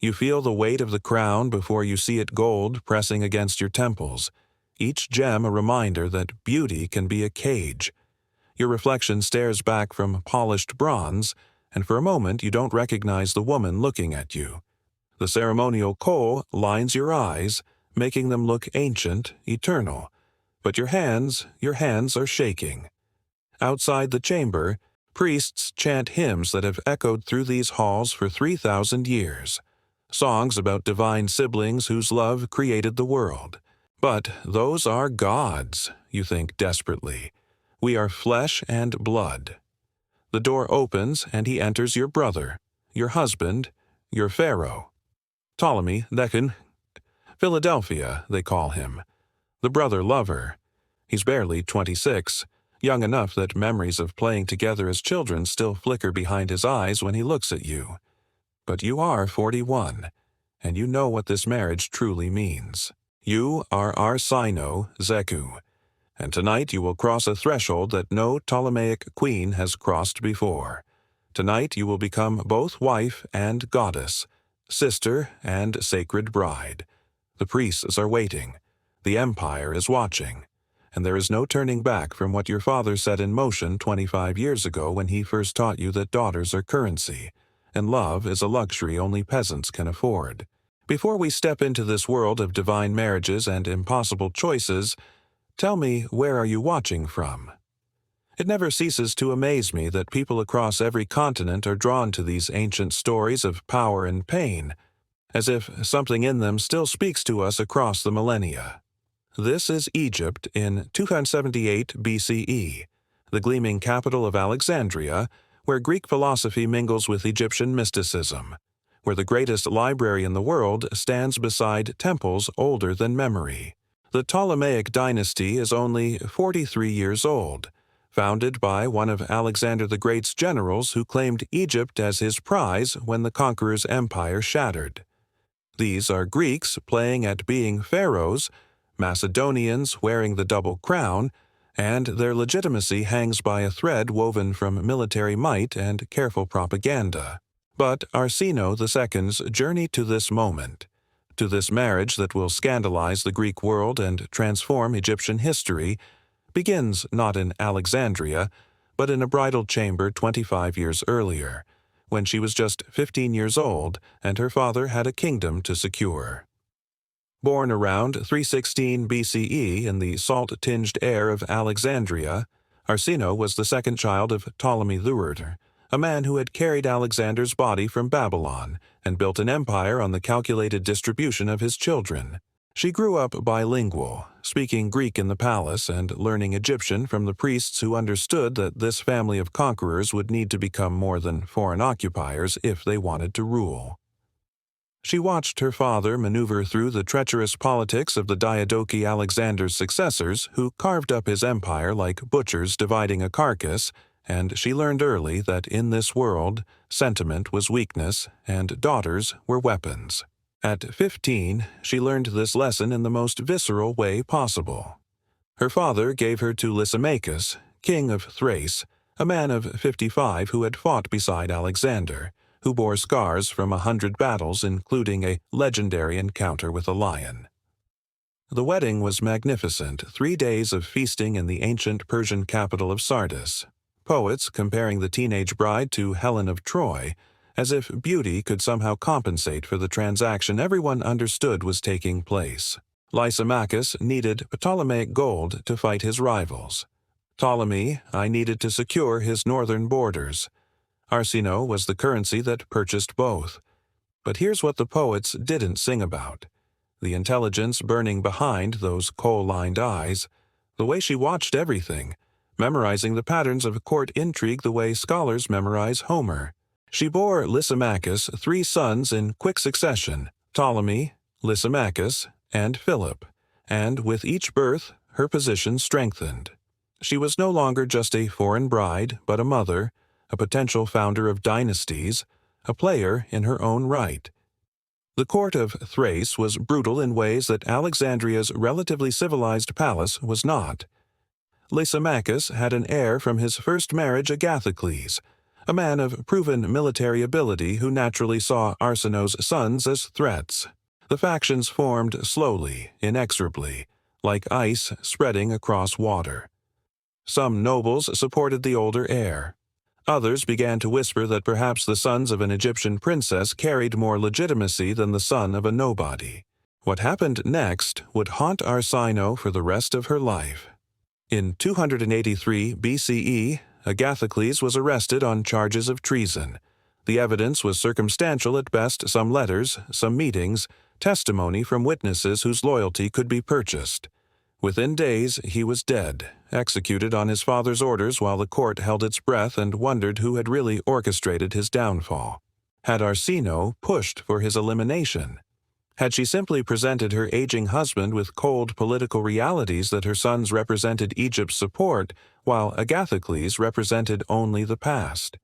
You feel the weight of the crown before you see it gold pressing against your temples, each gem a reminder that beauty can be a cage. Your reflection stares back from polished bronze, and for a moment you don't recognize the woman looking at you. The ceremonial kohl lines your eyes, making them look ancient, eternal. But your hands are shaking. Outside the chamber, priests chant hymns that have echoed through these halls for 3,000 years. Songs about divine siblings whose love created the world. But those are gods, you think desperately. We are flesh and blood. The door opens and he enters your brother, your husband, your pharaoh. Ptolemy II, Philadelphia, they call him. The brother-lover. He's barely 26, young enough that memories of playing together as children still flicker behind his eyes when he looks at you. But you are 41, and you know what this marriage truly means. You are Arsinoe II, and tonight you will cross a threshold that no Ptolemaic queen has crossed before. Tonight you will become both wife and goddess, sister and sacred bride. The priests are waiting. The empire is watching. And there is no turning back from what your father set in motion 25 years ago when he first taught you that daughters are currency, and love is a luxury only peasants can afford. Before we step into this world of divine marriages and impossible choices, tell me, where are you watching from? It never ceases to amaze me that people across every continent are drawn to these ancient stories of power and pain, as if something in them still speaks to us across the millennia. This is Egypt in 278 BCE, the gleaming capital of Alexandria, where Greek philosophy mingles with Egyptian mysticism, where the greatest library in the world stands beside temples older than memory. The Ptolemaic dynasty is only 43 years old, founded by one of Alexander the Great's generals who claimed Egypt as his prize when the conqueror's empire shattered. These are Greeks playing at being pharaohs, Macedonians wearing the double crown, and their legitimacy hangs by a thread woven from military might and careful propaganda. But Arsinoe II's journey to this moment, to this marriage that will scandalize the Greek world and transform Egyptian history, begins not in Alexandria, but in a bridal chamber 25 years earlier, when she was just 15 years old and her father had a kingdom to secure. Born around 316 BCE in the salt-tinged air of Alexandria, Arsinoe was the second child of Ptolemy III, a man who had carried Alexander's body from Babylon and built an empire on the calculated distribution of his children. She grew up bilingual, speaking Greek in the palace and learning Egyptian from the priests who understood that this family of conquerors would need to become more than foreign occupiers if they wanted to rule. She watched her father maneuver through the treacherous politics of the Diadochi Alexander's successors who carved up his empire like butchers dividing a carcass, and she learned early that in this world, sentiment was weakness and daughters were weapons. At 15, she learned this lesson in the most visceral way possible. Her father gave her to Lysimachus, king of Thrace, a man of 55 who had fought beside Alexander, who bore scars from 100 battles including a legendary encounter with a lion. The wedding was magnificent, 3 days of feasting in the ancient Persian capital of Sardis. Poets comparing the teenage bride to Helen of Troy, as if beauty could somehow compensate for the transaction everyone understood was taking place. Lysimachus needed Ptolemaic gold to fight his rivals. Ptolemy I needed to secure his northern borders. Arsinoe was the currency that purchased both. But here's what the poets didn't sing about. The intelligence burning behind those coal-lined eyes, the way she watched everything, memorizing the patterns of court intrigue the way scholars memorize Homer. She bore Lysimachus 3 sons in quick succession, Ptolemy, Lysimachus, and Philip, and with each birth her position strengthened. She was no longer just a foreign bride, but a mother, a potential founder of dynasties, a player in her own right. The court of Thrace was brutal in ways that Alexandria's relatively civilized palace was not. Lysimachus had an heir from his first marriage, Agathocles, a man of proven military ability who naturally saw Arsinoe's sons as threats. The factions formed slowly, inexorably, like ice spreading across water. Some nobles supported the older heir. Others began to whisper that perhaps the sons of an Egyptian princess carried more legitimacy than the son of a nobody. What happened next would haunt Arsinoe for the rest of her life. In 283 BCE, Agathocles was arrested on charges of treason. The evidence was circumstantial at best: some letters, some meetings, testimony from witnesses whose loyalty could be purchased. Within days, he was dead, executed on his father's orders while the court held its breath and wondered who had really orchestrated his downfall. Had Arsinoe pushed for his elimination? Had she simply presented her aging husband with cold political realities that her sons represented Egypt's support, while Agathocles represented only the past?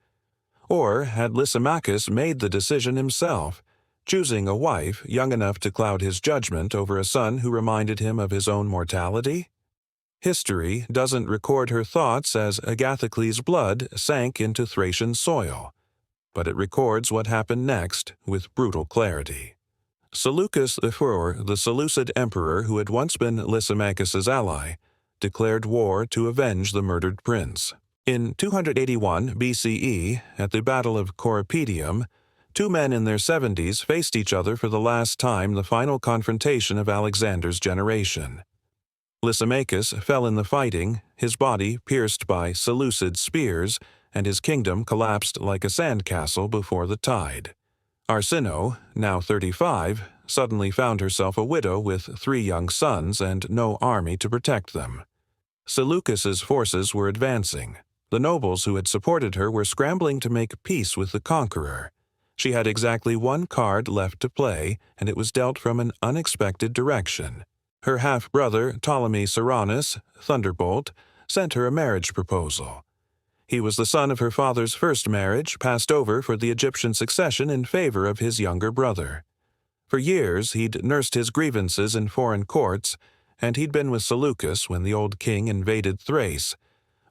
Or had Lysimachus made the decision himself, choosing a wife young enough to cloud his judgment over a son who reminded him of his own mortality? History doesn't record her thoughts as Agathocles' blood sank into Thracian soil, but it records what happened next with brutal clarity. Seleucus IV, the Seleucid emperor who had once been Lysimachus's ally, declared war to avenge the murdered prince. In 281 BCE, at the Battle of Corupedium, two men in their 70s faced each other for the last time, the final confrontation of Alexander's generation. Lysimachus fell in the fighting, his body pierced by Seleucid spears, and his kingdom collapsed like a sandcastle before the tide. Arsinoe, now 35, suddenly found herself a widow with 3 young sons and no army to protect them. Seleucus's forces were advancing. The nobles who had supported her were scrambling to make peace with the conqueror. She had exactly one card left to play, and it was dealt from an unexpected direction. Her half-brother, Ptolemy Ceraunus, Thunderbolt, sent her a marriage proposal. He was the son of her father's first marriage, passed over for the Egyptian succession in favor of his younger brother. For years he'd nursed his grievances in foreign courts, and he'd been with Seleucus when the old king invaded Thrace.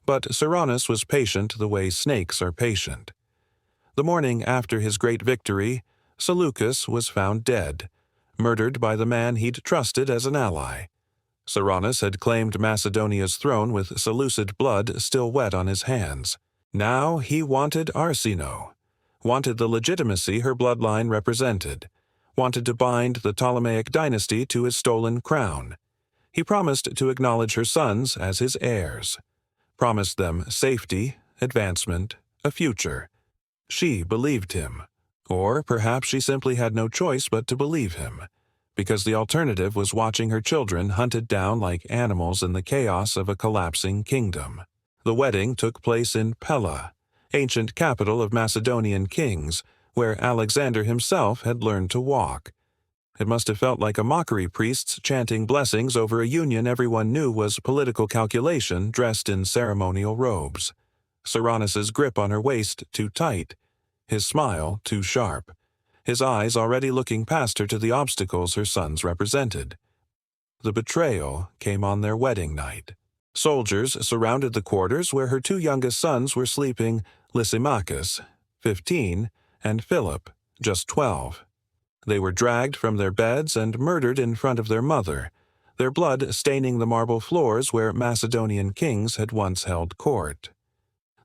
But Ceraunus was patient the way snakes are patient. The morning after his great victory, Seleucus was found dead, murdered by the man he'd trusted as an ally. Ceraunus had claimed Macedonia's throne with Seleucid blood still wet on his hands. Now he wanted Arsinoe, wanted the legitimacy her bloodline represented, wanted to bind the Ptolemaic dynasty to his stolen crown. He promised to acknowledge her sons as his heirs, promised them safety, advancement, a future. She believed him, or perhaps she simply had no choice but to believe him, because the alternative was watching her children hunted down like animals in the chaos of a collapsing kingdom. The wedding took place in Pella, ancient capital of Macedonian kings, where Alexander himself had learned to walk. It must have felt like a mockery, priests chanting blessings over a union everyone knew was political calculation dressed in ceremonial robes. Ceraunus's grip on her waist too tight, his smile too sharp, his eyes already looking past her to the obstacles her sons represented. The betrayal came on their wedding night. Soldiers surrounded the quarters where her 2 youngest sons were sleeping, Lysimachus, 15, and Philip, just 12. They were dragged from their beds and murdered in front of their mother, their blood staining the marble floors where Macedonian kings had once held court.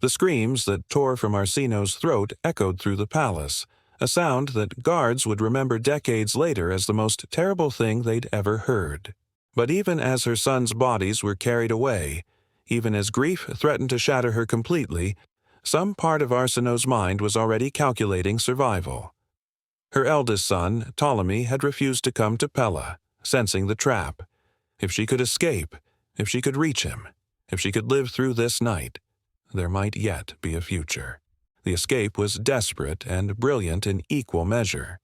The screams that tore from Arsinoe's throat echoed through the palace, a sound that guards would remember decades later as the most terrible thing they'd ever heard. But even as her sons' bodies were carried away, even as grief threatened to shatter her completely, some part of Arsinoe's mind was already calculating survival. Her eldest son, Ptolemy, had refused to come to Pella, sensing the trap. If she could escape, if she could reach him, if she could live through this night, there might yet be a future. The escape was desperate and brilliant in equal measure.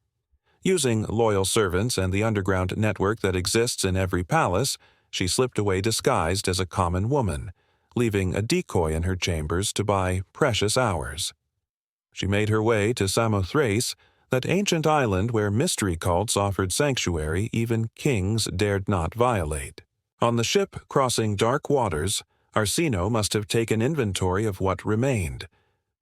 Using loyal servants and the underground network that exists in every palace, she slipped away disguised as a common woman, leaving a decoy in her chambers to buy precious hours. She made her way to Samothrace, that ancient island where mystery cults offered sanctuary even kings dared not violate. On the ship crossing dark waters, Arsinoe must have taken inventory of what remained.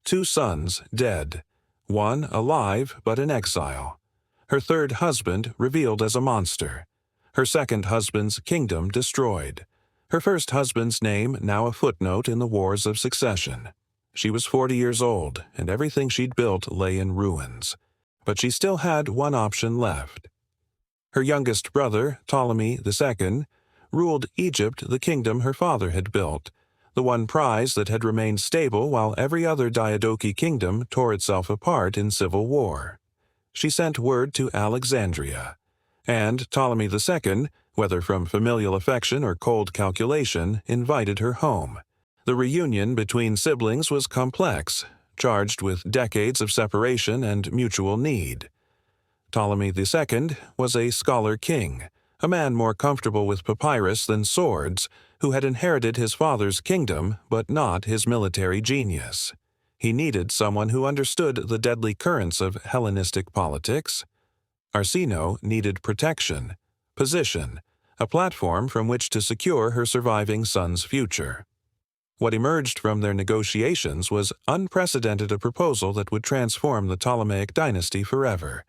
2 sons dead, 1 alive but in exile. Her 3rd husband revealed as a monster. Her 2nd husband's kingdom destroyed. Her 1st husband's name now a footnote in the wars of succession. She was 40 years old, and everything she'd built lay in ruins. But she still had one option left. Her youngest brother, Ptolemy II, ruled Egypt, the kingdom her father had built, the one prize that had remained stable while every other Diadochi kingdom tore itself apart in civil war. She sent word to Alexandria, and Ptolemy II, whether from familial affection or cold calculation, invited her home. The reunion between siblings was complex, charged with decades of separation and mutual need. Ptolemy II was a scholar king, a man more comfortable with papyrus than swords, who had inherited his father's kingdom but not his military genius. He needed someone who understood the deadly currents of Hellenistic politics. Arsinoe needed protection, position, a platform from which to secure her surviving son's future. What emerged from their negotiations was unprecedented, a proposal that would transform the Ptolemaic dynasty forever.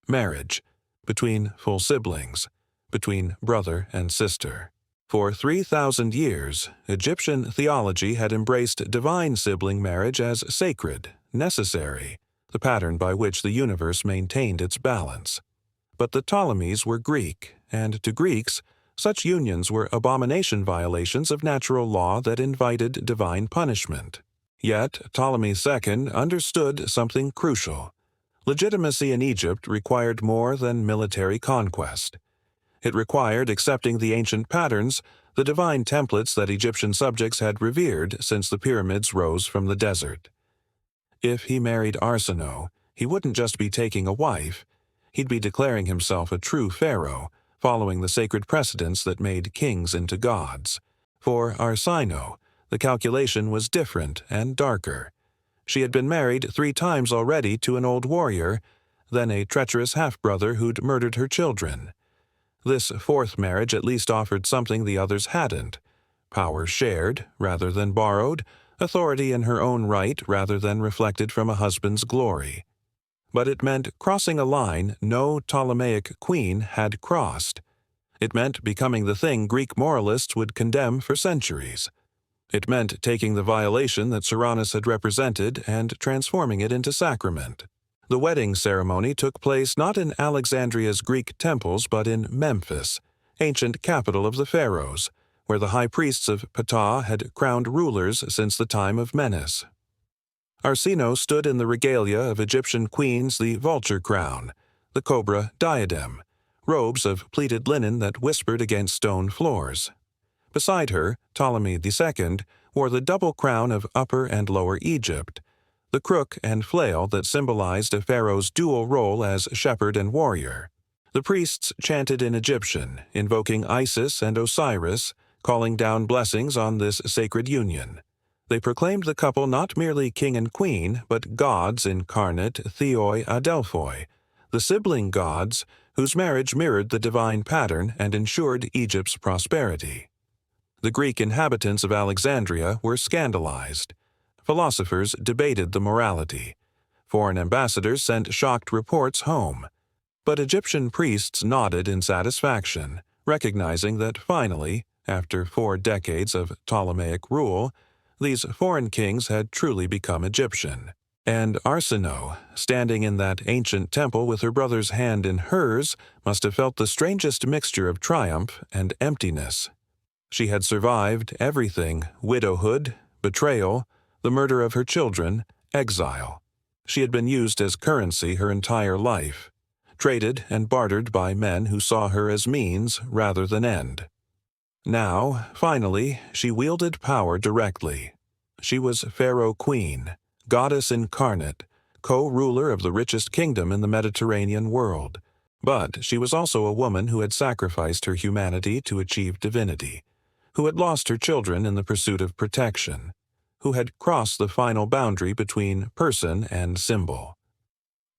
Marriage, between full siblings, between brother and sister. For 3,000 years, Egyptian theology had embraced divine sibling marriage as sacred, necessary, the pattern by which the universe maintained its balance. But the Ptolemies were Greek, and to Greeks, such unions were abomination violations of natural law that invited divine punishment. Yet Ptolemy II understood something crucial. Legitimacy in Egypt required more than military conquest. It required accepting the ancient patterns, the divine templates that Egyptian subjects had revered since the pyramids rose from the desert. If he married Arsinoe, he wouldn't just be taking a wife. He'd be declaring himself a true pharaoh, following the sacred precedents that made kings into gods. For Arsinoe, the calculation was different and darker. She had been married 3 times already to an old warrior, then a treacherous half-brother who'd murdered her children. This 4th marriage at least offered something the others hadn't: power shared rather than borrowed, authority in her own right rather than reflected from a husband's glory. But it meant crossing a line no Ptolemaic queen had crossed. It meant becoming the thing Greek moralists would condemn for centuries. It meant taking the violation that Cyrannus had represented and transforming it into sacrament. The wedding ceremony took place not in Alexandria's Greek temples but in Memphis, ancient capital of the pharaohs, where the high priests of Ptah had crowned rulers since the time of Menes. Arsinoe stood in the regalia of Egyptian queens, the vulture crown, the cobra diadem, robes of pleated linen that whispered against stone floors. Beside her, Ptolemy II wore the double crown of Upper and Lower Egypt, the crook and flail that symbolized a pharaoh's dual role as shepherd and warrior. The priests chanted in Egyptian, invoking Isis and Osiris, calling down blessings on this sacred union. They proclaimed the couple not merely king and queen, but gods incarnate, theoi adelphoi, the sibling gods whose marriage mirrored the divine pattern and ensured Egypt's prosperity. The Greek inhabitants of Alexandria were scandalized. Philosophers debated the morality. Foreign ambassadors sent shocked reports home. But Egyptian priests nodded in satisfaction, recognizing that finally, after 4 decades of Ptolemaic rule, these foreign kings had truly become Egyptian. And Arsinoe, standing in that ancient temple with her brother's hand in hers, must have felt the strangest mixture of triumph and emptiness. She had survived everything: widowhood, betrayal, the murder of her children, exile. She had been used as currency her entire life, traded and bartered by men who saw her as means rather than end. Now, finally, she wielded power directly. She was Pharaoh Queen, goddess incarnate, co-ruler of the richest kingdom in the Mediterranean world. But she was also a woman who had sacrificed her humanity to achieve divinity, who had lost her children in the pursuit of protection, who had crossed the final boundary between person and symbol.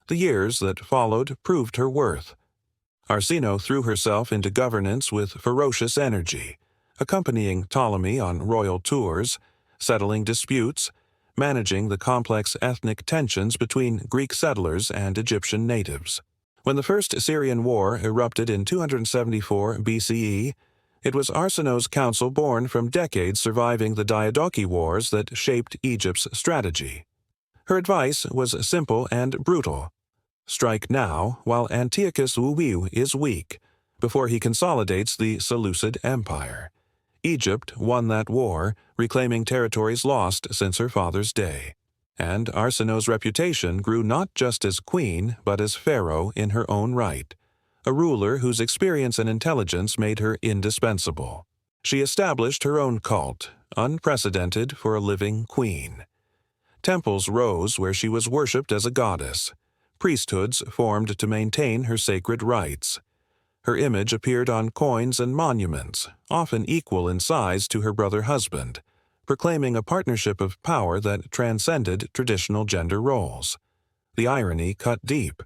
The years that followed proved her worth. Arsinoe threw herself into governance with ferocious energy, accompanying Ptolemy on royal tours, settling disputes, managing the complex ethnic tensions between Greek settlers and Egyptian natives. When the First Syrian War erupted in 274 BCE, it was Arsinoe's counsel born from decades surviving the Diadochi Wars that shaped Egypt's strategy. Her advice was simple and brutal. Strike now, while Antiochus Wuwiu is weak, before he consolidates the Seleucid Empire. Egypt won that war, reclaiming territories lost since her father's day. And Arsinoe's reputation grew not just as queen, but as pharaoh in her own right, a ruler whose experience and intelligence made her indispensable. She established her own cult, unprecedented for a living queen. Temples rose where she was worshipped as a goddess. Priesthoods formed to maintain her sacred rites. Her image appeared on coins and monuments, often equal in size to her brother husband, proclaiming a partnership of power that transcended traditional gender roles. The irony cut deep.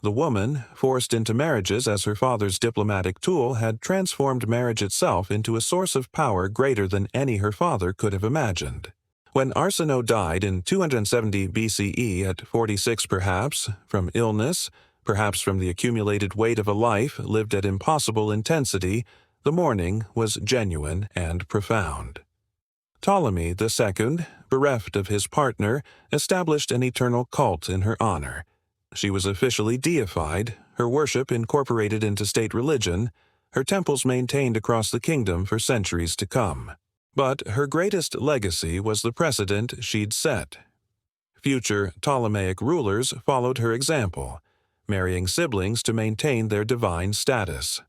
The woman, forced into marriages as her father's diplomatic tool, had transformed marriage itself into a source of power greater than any her father could have imagined. When Arsinoe died in 270 BCE at 46 perhaps, from illness, perhaps from the accumulated weight of a life lived at impossible intensity, the mourning was genuine and profound. Ptolemy II, bereft of his partner, established an eternal cult in her honor. She was officially deified, her worship incorporated into state religion, her temples maintained across the kingdom for centuries to come. But her greatest legacy was the precedent she'd set. Future Ptolemaic rulers followed her example, marrying siblings to maintain their divine status.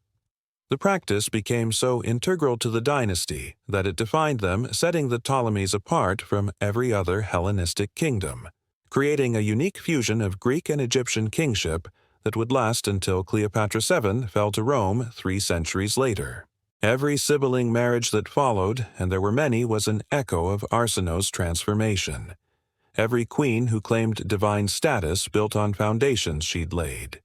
The practice became so integral to the dynasty that it defined them, setting the Ptolemies apart from every other Hellenistic kingdom, creating a unique fusion of Greek and Egyptian kingship that would last until Cleopatra VII fell to Rome 3 centuries later. Every sibling marriage that followed, and there were many, was an echo of Arsinoe's transformation. Every queen who claimed divine status built on foundations she'd laid.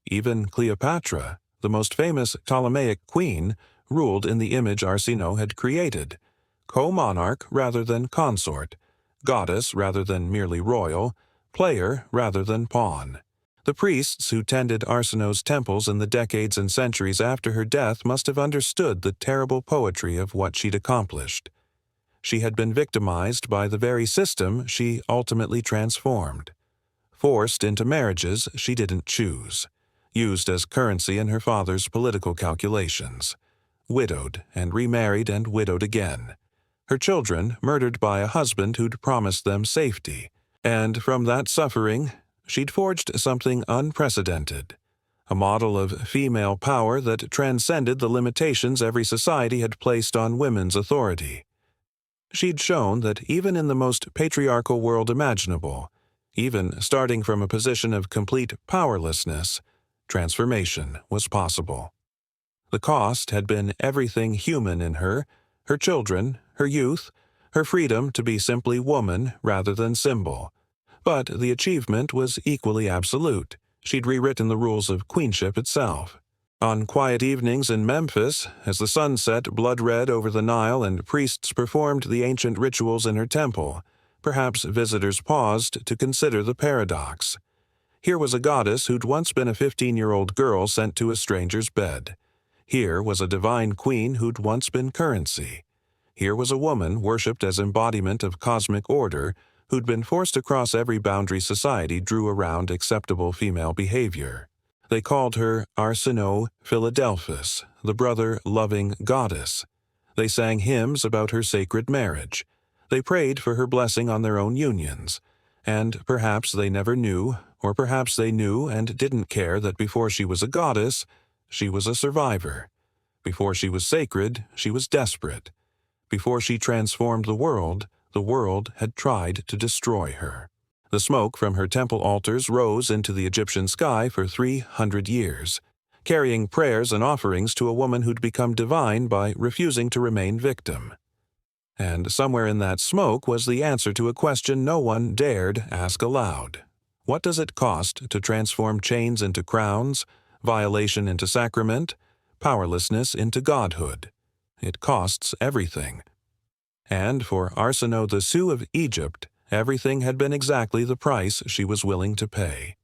Even Cleopatra, the most famous Ptolemaic queen, ruled in the image Arsinoe had created, co-monarch rather than consort, goddess rather than merely royal, player rather than pawn. The priests who tended Arsinoe's temples in the decades and centuries after her death must have understood the terrible poetry of what she'd accomplished. She had been victimized by the very system she ultimately transformed. Forced into marriages she didn't choose, used as currency in her father's political calculations. Widowed and remarried and widowed again. Her children murdered by a husband who'd promised them safety. And from that suffering, she'd forged something unprecedented, a model of female power that transcended the limitations every society had placed on women's authority. She'd shown that even in the most patriarchal world imaginable, even starting from a position of complete powerlessness, transformation was possible. The cost had been everything human in her, her children, her youth, her freedom to be simply woman rather than symbol. But the achievement was equally absolute. She'd rewritten the rules of queenship itself. On quiet evenings in Memphis, as the sun set blood-red over the Nile and priests performed the ancient rituals in her temple, perhaps visitors paused to consider the paradox. Here was a goddess who'd once been a 15-year-old girl sent to a stranger's bed. Here was a divine queen who'd once been currency. Here was a woman worshipped as embodiment of cosmic order, who'd been forced across every boundary society drew around acceptable female behavior. They called her Arsinoe Philadelphus, the brother-loving goddess. They sang hymns about her sacred marriage. They prayed for her blessing on their own unions. And perhaps they never knew, or perhaps they knew and didn't care that before she was a goddess, she was a survivor. Before she was sacred, she was desperate. Before she transformed the world had tried to destroy her. The smoke from her temple altars rose into the Egyptian sky for 300 years, carrying prayers and offerings to a woman who'd become divine by refusing to remain victim. And somewhere in that smoke was the answer to a question no one dared ask aloud. What does it cost to transform chains into crowns, violation into sacrament, powerlessness into godhood? It costs everything. And for Arsinoe II of Egypt, Everything had been exactly the price she was willing to pay.